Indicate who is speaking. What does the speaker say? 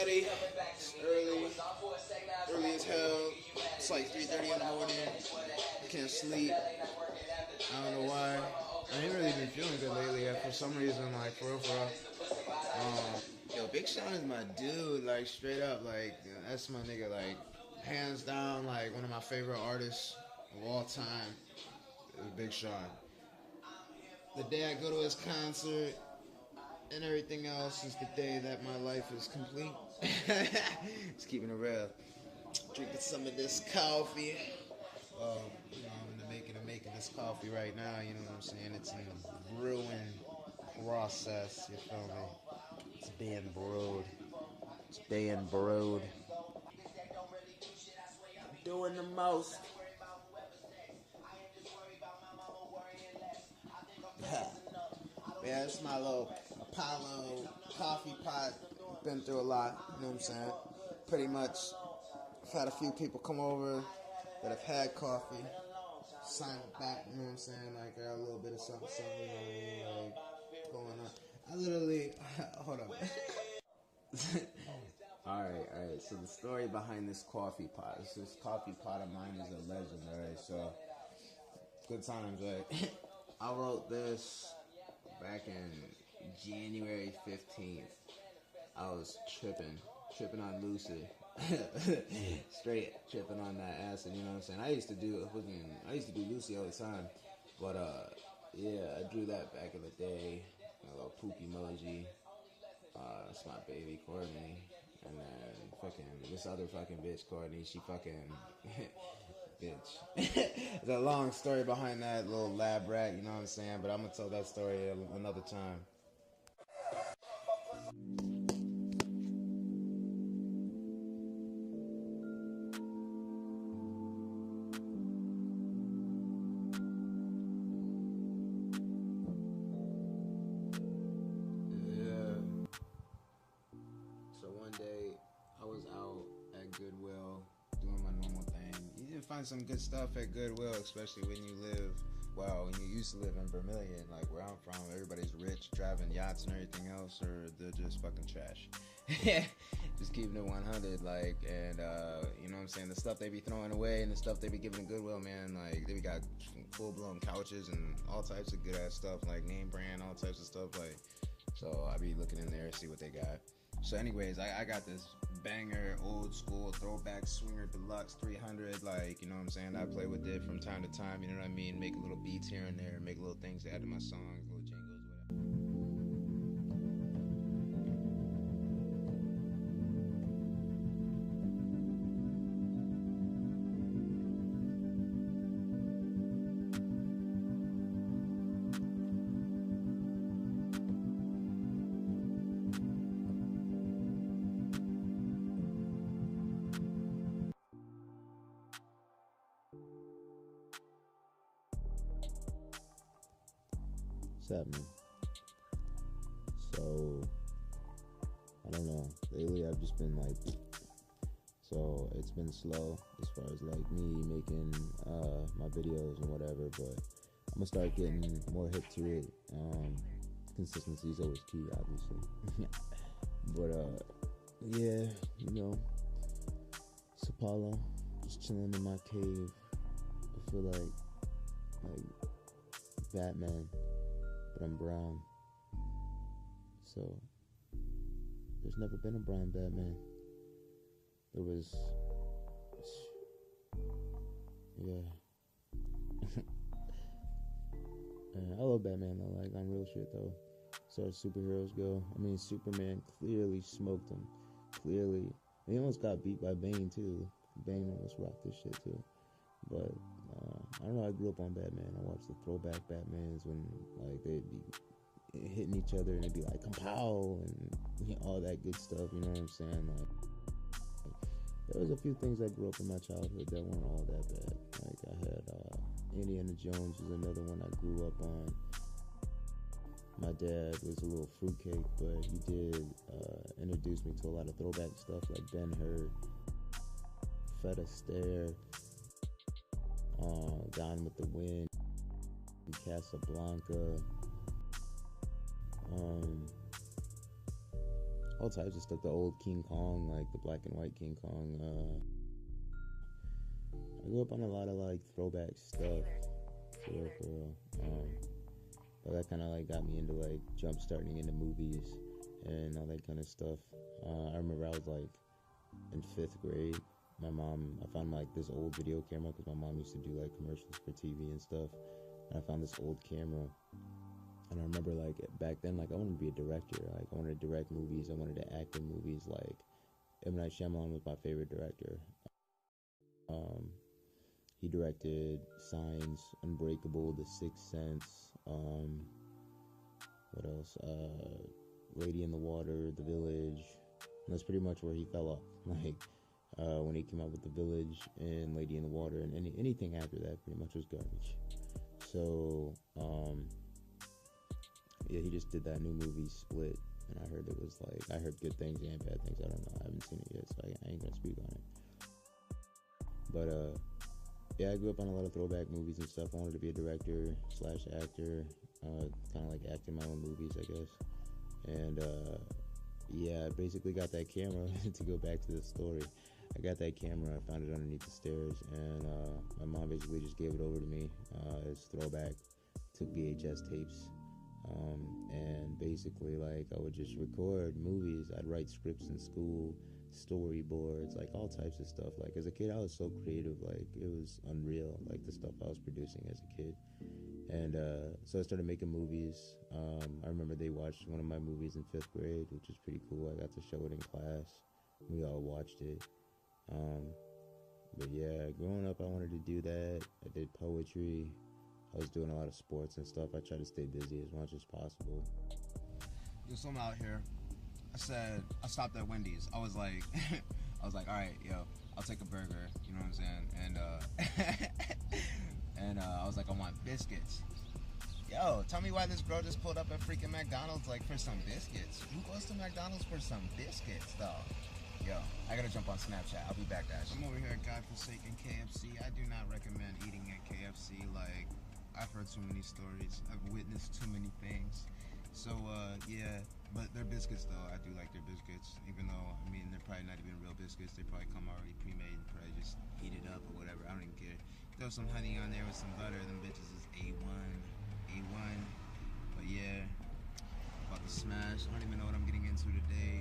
Speaker 1: ready. It's early as hell. It's like 3:30 in the morning. I can't sleep. I don't know why. I ain't really been feeling good lately. For some reason, like for real. Yo, Big Sean is my dude. Like straight up, like that's my nigga. Like hands down, like one of my favorite artists of all time is Big Sean. The day I go to his concert and everything else is the day that my life is complete. Just keeping it real. Drinking some of this coffee. I'm making this coffee right now. You know what I'm saying? It's in the brewing process. You feel me? It's being brewed. Doing the most. Yeah, it's my little Apollo coffee pot. Been through a lot, you know what I'm saying? Pretty much, I've had a few people come over that have had coffee, sign it back, you know what I'm saying? Like, I got a little bit of something, you know what I mean? Like, going on. I literally, hold on. Alright, so the story behind this coffee pot. This coffee pot of mine is a legend, alright? So, good times, right? I wrote this back in January 15th. I was tripping on Lucid. Straight tripping on that acid, you know what I'm saying? I used to do Lucy all the time. But yeah, I drew that back in the day. A little poop emoji. That's my baby Courtney. And then fucking this other fucking bitch Courtney, she fucking bitch. There's a long story behind that little lab rat, you know what I'm saying? But I'm gonna tell that story another time. So one day, I was out at Goodwill doing my normal thing. You can find some good stuff at Goodwill, especially when you used to live in Vermilion, like where I'm from. Everybody's rich, driving yachts and everything else, or they're just fucking trash. Just keeping it 100, like, and you know what I'm saying? The stuff they be throwing away and the stuff they be giving to Goodwill, man, like, they got full-blown couches and all types of good-ass stuff, like name brand, all types of stuff, like, so I be looking in there, see what they got. So anyways, I got this banger, old school, throwback swinger deluxe 300, like, you know what I'm saying? I play with it from time to time, you know what I mean? Make little beats here and there, make little things to add to my songs, little jingles, whatever. What's happening? So, I don't know. Lately, I've just been like, so it's been slow as far as like me making my videos and whatever. But I'm gonna start getting more hip to it. Consistency is always key, obviously. But yeah, you know, it's Apollo, just chilling in my cave. I feel like Batman. But I'm brown. So there's never been a brown Batman. There was, yeah. I love Batman though, like on real shit though. As far as superheroes go, I mean Superman clearly smoked him. Clearly, he almost got beat by Bane too. Bane almost rocked this shit too. But I don't know, I grew up on Batman. I watched the throwback Batmans when like they'd be hitting each other and it'd be like kapow and all that good stuff, you know what I'm saying? Like there was a few things I grew up in my childhood that weren't all that bad. Like I had Indiana Jones was another one I grew up on. My dad was a little fruitcake, but he did introduce me to a lot of throwback stuff like Ben-Hur, Fred Astaire, Gone with the Wind, Casablanca,
Speaker 2: all types of stuff. The old King Kong, like the black and white King Kong. I grew up on a lot of like throwback stuff, for real. But that kind of like got me into like jump starting into movies and all that kind of stuff. I remember I was like in 5th grade. I found like this old video camera because my mom used to do like commercials for TV and stuff. And I found this old camera. And I remember like back then, like I wanted to be a director. Like I wanted to direct movies. I wanted to act in movies. Like M. Night Shyamalan was my favorite director. He directed Signs, Unbreakable, The Sixth Sense. What else? Lady in the Water, The Village. And that's pretty much where he fell off. Like when he came out with The Village and Lady in the Water, and anything after that pretty much was garbage. So yeah, he just did that new movie Split, and I heard it was like, I heard good things and bad things. I don't know, I haven't seen it yet, so I ain't gonna speak on it. But yeah, I grew up on a lot of throwback movies and stuff. I wanted to be a director slash actor, kind of like acting my own movies, I guess. And yeah, I basically got that camera to go back to the story. I got that camera, I found it underneath the stairs, and my mom basically just gave it over to me as Throwback. Took VHS tapes, and basically like I would just record movies. I'd write scripts in school, storyboards, like all types of stuff. Like as a kid I was so creative, like it was unreal, like the stuff I was producing as a kid. And so I started making movies. I remember they watched one of my movies in 5th grade, which was pretty cool. I got to show it in class. We all watched it. But yeah, growing up I wanted to do that. I did poetry. I was doing a lot of sports and stuff. I tried to stay busy as much as possible.
Speaker 1: So I'm out here. I stopped at Wendy's. I was like, all right, yo, I'll take a burger. You know what I'm saying? And I was like, I want biscuits. Yo, tell me why this girl just pulled up at freaking McDonald's like for some biscuits. Who goes to McDonald's for some biscuits, though? Yo, I gotta jump on Snapchat. I'll be back, guys. I'm over here at godforsaken KFC. I do not recommend eating at KFC. Like, I've heard too many stories. I've witnessed too many things. So, yeah, but their biscuits, though, I do like their biscuits. Even though, I mean, they're probably not even real biscuits. They probably come already pre-made and probably just heat it up or whatever. I don't even care. Throw some honey on there with some butter. Them bitches is A1. But yeah, about to smash. I don't even know what I'm getting into today.